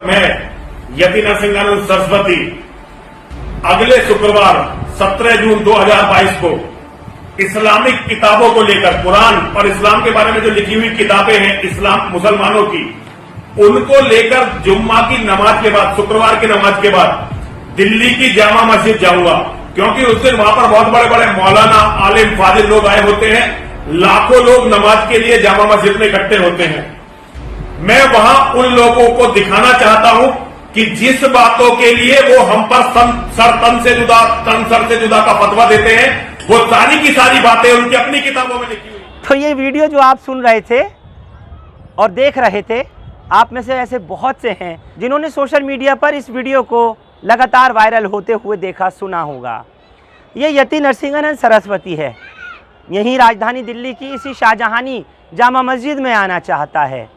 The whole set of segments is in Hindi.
मैं यति नरसिंहानंद सरस्वती अगले शुक्रवार 17 जून 2022 को इस्लामिक किताबों को लेकर कुरान और इस्लाम के बारे में जो लिखी हुई किताबें हैं इस्लाम मुसलमानों की, उनको लेकर जुम्मा की नमाज के बाद, शुक्रवार की नमाज के बाद दिल्ली की जामा मस्जिद जाऊंगा, क्योंकि उस दिन वहां पर बहुत बड़े बड़े मौलाना, आलिम, फाजिल लोग आए होते हैं। लाखों लोग नमाज के लिए जामा मस्जिद में इकट्ठे होते हैं। मैं वहां उन लोगों को दिखाना चाहता हूं कि जिस बातों के लिए वो हम पर तन सर से जुदा का फतवा देते हैं, वो सारी की सारी बातें उनकी अपनी किताबों में लिखी हुई। तो ये वीडियो जो आप सुन रहे थे और देख रहे थे, आप में से ऐसे बहुत से हैं जिन्होंने सोशल मीडिया पर इस वीडियो को लगातार वायरल होते हुए देखा, सुना होगा। ये यति नरसिंहानंद सरस्वती है, यहीं राजधानी दिल्ली की इसी शाहजहानी जामा मस्जिद में आना चाहता है।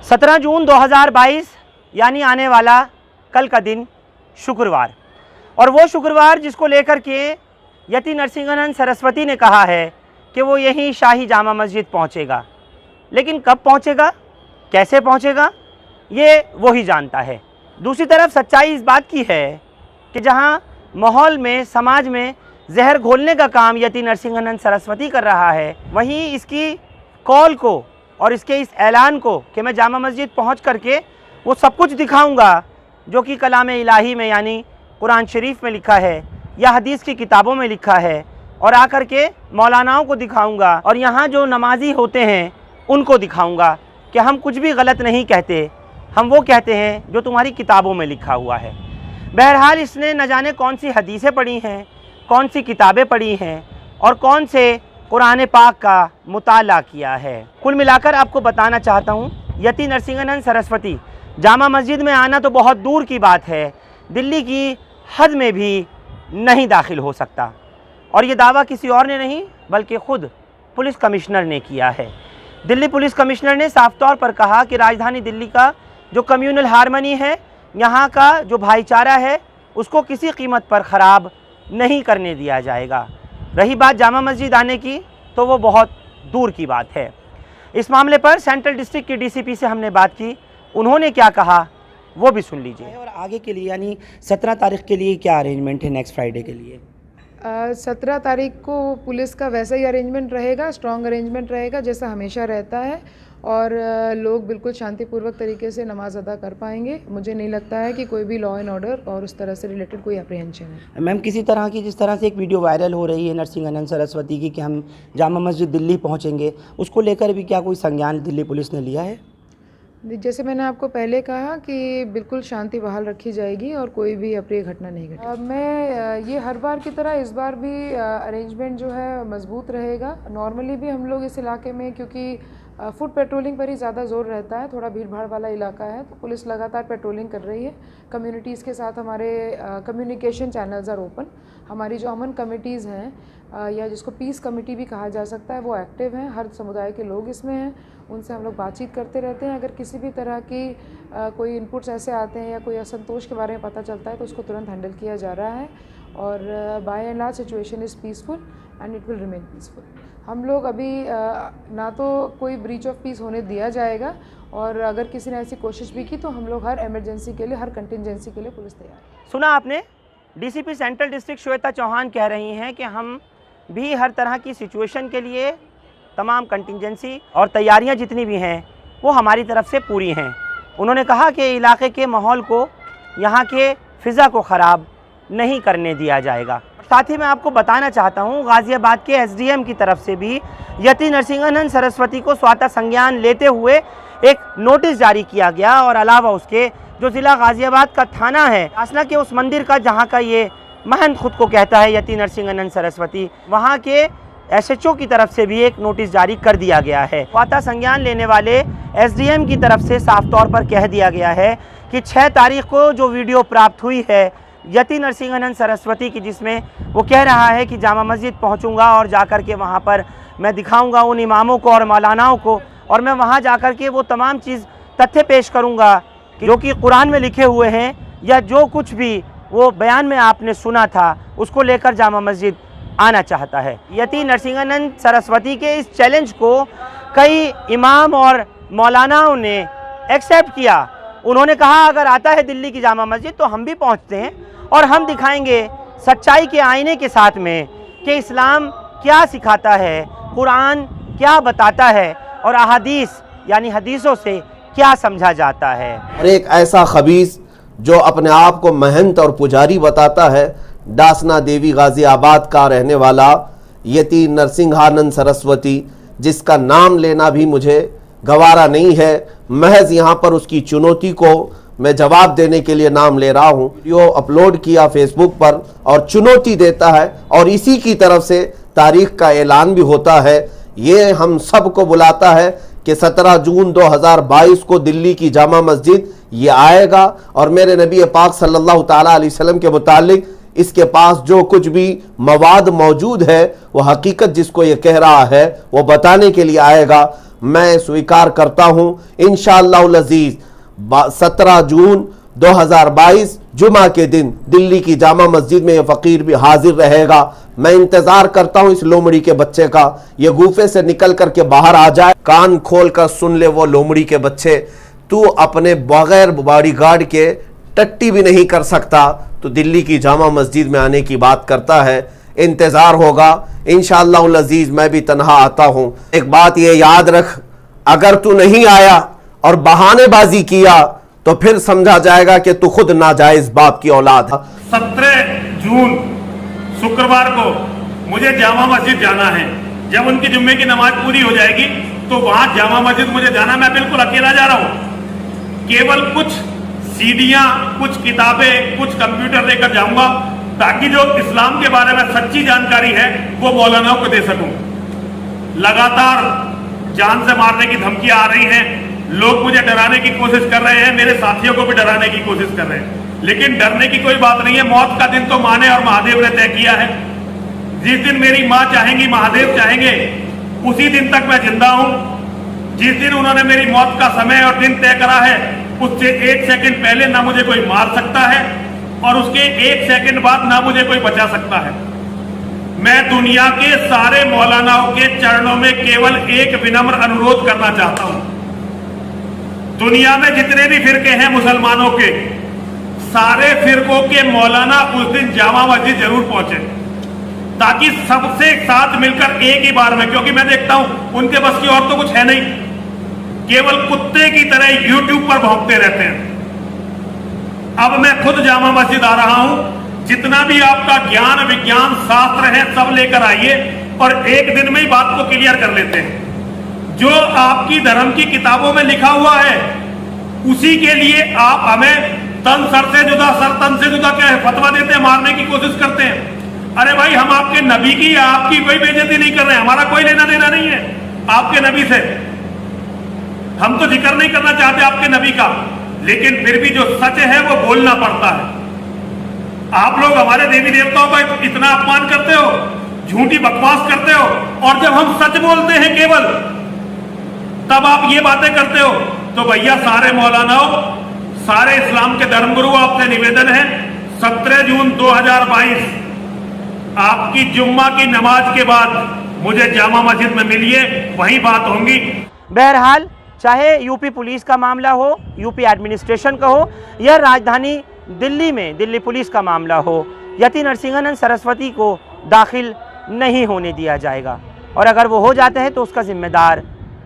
17 जून 2022 यानी आने वाला कल का दिन शुक्रवार, और वो शुक्रवार जिसको लेकर के यति नरसिंहानंद सरस्वती ने कहा है कि वो यहीं शाही जामा मस्जिद पहुंचेगा। लेकिन कब पहुंचेगा, कैसे पहुंचेगा, ये वो ही जानता है। दूसरी तरफ सच्चाई इस बात की है कि जहां माहौल में, समाज में जहर घोलने का काम यति नरसिंहानंद सरस्वती कर रहा है, वहीं इसकी कॉल को और इसके इस ऐलान को कि मैं जामा मस्जिद पहुंच करके वो सब कुछ दिखाऊंगा जो कि कलाम इलाही में यानी कुरान शरीफ में लिखा है या हदीस की किताबों में लिखा है, और आकर के मौलानाओं को दिखाऊंगा और यहाँ जो नमाजी होते हैं उनको दिखाऊंगा कि हम कुछ भी गलत नहीं कहते, हम वो कहते हैं जो तुम्हारी किताबों में लिखा हुआ है। बहरहाल इसने न जाने कौन सी हदीसें पढ़ी हैं, कौन सी किताबें पढ़ी हैं और कौन से कुरान पाक का मुताला किया है। कुल मिलाकर आपको बताना चाहता हूँ, यति नरसिंहानंद सरस्वती जामा मस्जिद में आना तो बहुत दूर की बात है, दिल्ली की हद में भी नहीं दाखिल हो सकता। और ये दावा किसी और ने नहीं बल्कि ख़ुद पुलिस कमिश्नर ने किया है। दिल्ली पुलिस कमिश्नर ने साफ तौर पर कहा कि राजधानी दिल्ली का जो कम्युनल हारमनी है, यहाँ का जो भाईचारा है, उसको किसी कीमत पर ख़राब नहीं करने दिया जाएगा। रही बात जामा मस्जिद आने की, तो वो बहुत दूर की बात है। इस मामले पर सेंट्रल डिस्ट्रिक्ट की डीसीपी से हमने बात की, उन्होंने क्या कहा वो भी सुन लीजिए। और आगे के लिए यानी 17 तारीख के लिए क्या अरेंजमेंट है नेक्स्ट फ्राइडे के लिए? 17 तारीख को पुलिस का वैसा ही अरेंजमेंट रहेगा, स्ट्रॉन्ग अरेंजमेंट रहेगा जैसा हमेशा रहता है, और लोग बिल्कुल शांतिपूर्वक तरीके से नमाज अदा कर पाएंगे। मुझे नहीं लगता है कि कोई भी लॉ एंड ऑर्डर और उस तरह से रिलेटेड कोई अप्रीहेंशन है। मैम, किसी तरह की जिस तरह से एक वीडियो वायरल हो रही है नरसिंहानंद सरस्वती की कि हम जामा मस्जिद दिल्ली पहुंचेंगे, उसको लेकर भी क्या कोई संज्ञान दिल्ली पुलिस ने लिया है? जैसे मैंने आपको पहले कहा कि बिल्कुल शांति बहाल रखी जाएगी और कोई भी अप्रिय घटना नहीं घटेगी। मैं ये हर बार की तरह इस बार भी अरेंजमेंट जो है मजबूत रहेगा। नॉर्मली भी हम लोग इस इलाके में, क्योंकि फुट पेट्रोलिंग पर ही ज़्यादा जोर रहता है, थोड़ा भीड़ भाड़ वाला इलाका है, तो पुलिस लगातार पेट्रोलिंग कर रही है। कम्युनिटीज़ के साथ हमारे कम्युनिकेशन चैनल्स आर ओपन। हमारी जो अमन कमिटीज़ हैं या जिसको पीस कमेटी भी कहा जा सकता है, वो एक्टिव हैं। हर समुदाय के लोग इसमें हैं, उनसे हम लोग बातचीत करते रहते हैं। अगर किसी भी तरह की कोई इनपुट्स ऐसे आते हैं या कोई असंतोष के बारे में पता चलता है तो उसको तुरंत हैंडल किया जा रहा है, और by and large situation is peaceful and it will remain peaceful. हम लोग अभी ना तो कोई ब्रीच ऑफ पीस होने दिया जाएगा, और अगर किसी ने ऐसी कोशिश भी की तो हम लोग हर इमरजेंसी के लिए, हर कंटिजेंसी के लिए पुलिस तैयार है। सुना आपने, DCP central district Shweta Chauhan कह रही हैं कि हम भी हर तरह की सिचुएशन के लिए तमाम कंटिजेंसी और तैयारियां जितनी भी हैं वो हमारी तरफ से पूरी हैं। उन्होंने कहा कि इलाके के माहौल को, यहाँ के फ़िज़ा को ख़राब नहीं करने दिया जाएगा। साथ ही मैं आपको बताना चाहता हूँ, गाज़ियाबाद के एसडीएम की तरफ से भी यति नरसिंहानंद सरस्वती को स्वतः संज्ञान लेते हुए एक नोटिस जारी किया गया, और अलावा उसके जो ज़िला गाज़ियाबाद का थाना है, आसना के उस मंदिर का जहाँ का ये महंत खुद को कहता है यति नरसिंहानंद सरस्वती, वहाँ के एसएचओ की तरफ से भी एक नोटिस जारी कर दिया गया है। स्वतः संज्ञान लेने वाले एसडीएम की तरफ से साफ तौर पर कह दिया गया है कि 6 तारीख को जो वीडियो प्राप्त हुई है यति नरसिंहानंद सरस्वती की, जिसमें वो कह रहा है कि जामा मस्जिद पहुंचूंगा और जाकर के वहां पर मैं दिखाऊंगा उन इमामों को और मौलानाओं को, और मैं वहां जाकर के वो तमाम चीज़ तथ्य पेश करूंगा जो कि कुरान में लिखे हुए हैं, या जो कुछ भी वो बयान में आपने सुना था उसको लेकर जामा मस्जिद आना चाहता है। यति नरसिंहानंद सरस्वती के इस चैलेंज को कई इमाम और मौलानाओं ने एक्सेप्ट किया, उन्होंने कहा अगर आता है दिल्ली की जामा मस्जिद तो हम भी पहुंचते हैं और हम दिखाएंगे सच्चाई के आईने के साथ में कि इस्लाम क्या सिखाता है, कुरान क्या बताता है और अहादीस यानी हदीसों से क्या समझा जाता है। और एक ऐसा खबीस जो अपने आप को महंत और पुजारी बताता है, डासना देवी गाजियाबाद का रहने वाला यति नरसिंहानंद सरस्वती, जिसका नाम लेना भी मुझे गवारा नहीं है, महज यहाँ पर उसकी चुनौती को मैं जवाब देने के लिए नाम ले रहा हूँ। वीडियो अपलोड किया फेसबुक पर और चुनौती देता है और इसी की तरफ से तारीख का ऐलान भी होता है। ये हम सब को बुलाता है कि 17 जून 2022 को दिल्ली की जामा मस्जिद ये आएगा और मेरे नबी पाक सल्लल्लाहु ताला अलैहि वसल्लम के मुतालिक इसके पास जो कुछ भी मवाद मौजूद है वो हकीकत जिसको ये कह रहा है वो बताने के लिए आएगा। मैं स्वीकार करता हूँ इंशाअल्लाह अज़ीज़ 17 जून 2022 जुमा के दिन दिल्ली की जामा मस्जिद में ये फ़कीर भी हाजिर रहेगा। मैं इंतज़ार करता हूँ इस लोमड़ी के बच्चे का, ये गुफे से निकल करके बाहर आ जाए। कान खोल कर सुन ले वो लोमड़ी के बच्चे, तू अपने बगैर बॉडीगार्ड के टट्टी भी नहीं कर सकता, तो दिल्ली की जामा मस्जिद में आने की बात करता है। इंतज़ार होगा इंशाअल्लाह अज़ीज़। मैं भी तन्हा आता हूँ। एक बात ये याद रख, अगर तू नहीं आया और बहानेबाजी किया तो फिर समझा जाएगा कि तू खुद नाजायज बाप की औलाद है। 17 जून शुक्रवार को मुझे जामा मस्जिद जाना है। जब उनकी जुम्मे की नमाज पूरी हो जाएगी तो वहां जामा मस्जिद मुझे जाना, मैं बिल्कुल अकेला जा रहा हूं। केवल कुछ सीडियां, कुछ किताबें, कुछ कंप्यूटर लेकर जाऊंगा ताकि जो इस्लाम के बारे में सच्ची जानकारी है वो मौलानाओं को दे सकूं। लगातार जान से मारने की धमकियां आ रही हैं, लोग मुझे डराने की कोशिश कर रहे हैं, मेरे साथियों को भी डराने की कोशिश कर रहे हैं, लेकिन डरने की कोई बात नहीं है। मौत का दिन तो माँ ने और महादेव ने तय किया है। जिस दिन मेरी माँ चाहेंगी, महादेव चाहेंगे, उसी दिन तक मैं जिंदा हूं। जिस दिन उन्होंने मेरी मौत का समय और दिन तय करा है उससे 1 सेकंड पहले ना मुझे कोई मार सकता है और उसके 1 सेकंड बाद ना मुझे कोई बचा सकता है। मैं दुनिया के सारे मौलानाओं के चरणों में केवल एक विनम्र अनुरोध करना चाहता हूं। दुनिया में जितने भी फिरके हैं मुसलमानों के, सारे फिरकों के मौलाना उस दिन जामा मस्जिद जरूर पहुंचे ताकि सबसे साथ मिलकर एक ही बार में, क्योंकि मैं देखता हूं उनके बस की और तो कुछ है नहीं, केवल कुत्ते की तरह यूट्यूब पर भौंकते रहते हैं। अब मैं खुद जामा मस्जिद आ रहा हूं। जितना भी आपका ज्ञान, विज्ञान, शास्त्र है सब लेकर आइए और एक दिन में ही बात को क्लियर कर लेते हैं। जो आपकी धर्म की किताबों में लिखा हुआ है उसी के लिए आप हमें तन सर से जुदा, सर तन से जुदा क्या है फतवा देते हैं, मारने की कोशिश करते हैं। अरे भाई, हम आपके नबी की या आपकी कोई बेइज्जती नहीं कर रहे हैं, हमारा कोई लेना देना नहीं है आपके नबी से। हम तो जिक्र नहीं करना चाहते आपके नबी का, लेकिन फिर भी जो सच है वो बोलना पड़ता है। आप लोग हमारे देवी देवताओं का इतना अपमान करते हो, झूठी बकवास करते हो, और जब हम सच बोलते हैं केवल तब आप ये बातें करते हो। तो भैया सारे मौलानाओं, सारे इस्लाम के धर्मगुरु, आपसे निवेदन है 17 जून 2022 आपकी जुम्मा की नमाज के बाद मुझे जामा मस्जिद में मिलिए, वहीं बात होंगी। बहरहाल चाहे यूपी पुलिस का मामला हो, यूपी एडमिनिस्ट्रेशन का हो, या राजधानी दिल्ली में दिल्ली पुलिस का मामला हो, यति नरसिंहानंद सरस्वती को दाखिल नहीं होने दिया जाएगा। और अगर वो हो जाते हैं तो उसका जिम्मेदार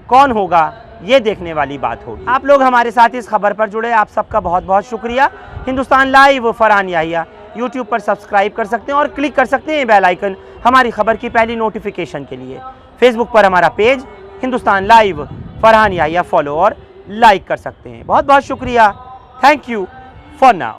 कौन होगा ये देखने वाली बात होगी। आप लोग हमारे साथ इस खबर पर जुड़े, आप सबका बहुत बहुत शुक्रिया। हिंदुस्तान लाइव फरहान याहिया यूट्यूब पर सब्सक्राइब कर सकते हैं और क्लिक कर सकते हैं बेल आइकन हमारी खबर की पहली नोटिफिकेशन के लिए। फेसबुक पर हमारा page Hindustan live Farhan Yahiya follow और लाइक कर सकते हैं। बहुत बहुत शुक्रिया। Thank you for now.